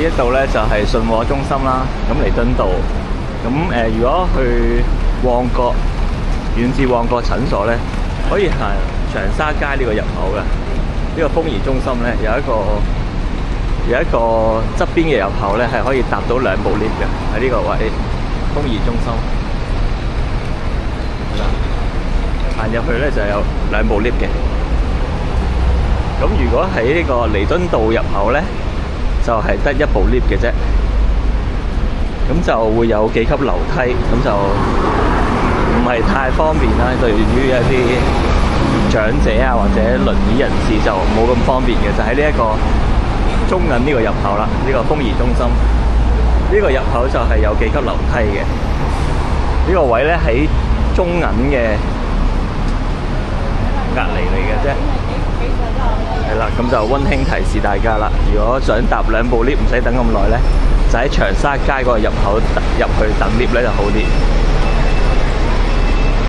呢一度咧就係信和中心啦，咁彌敦道。咁如果去旺角，遠至旺角診所咧，可以行長沙街呢個入口嘅。呢個豐頤中心咧有一個側邊嘅入口咧，係可以搭到2部 lift 嘅，喺呢個位豐頤中心。行入去咧就有2部 lift 嘅。咁如果喺呢個彌敦道入口咧，就係得1部 lift 嘅啫。咁就會有幾級樓梯，咁就唔係太方便啦。對於一啲長者啊或者輪椅人士就冇咁方便嘅。就喺呢一個中銀呢個入口啦，呢個豐頤中心呢個入口就係有幾級樓梯嘅。呢個位咧喺中銀嘅隔離嚟嘅啫。係啦，咁就溫馨提示大家啦。如果想搭2部 lift 唔使等咁耐咧，就喺長沙街嗰個入口入去等 lift 咧就好啲。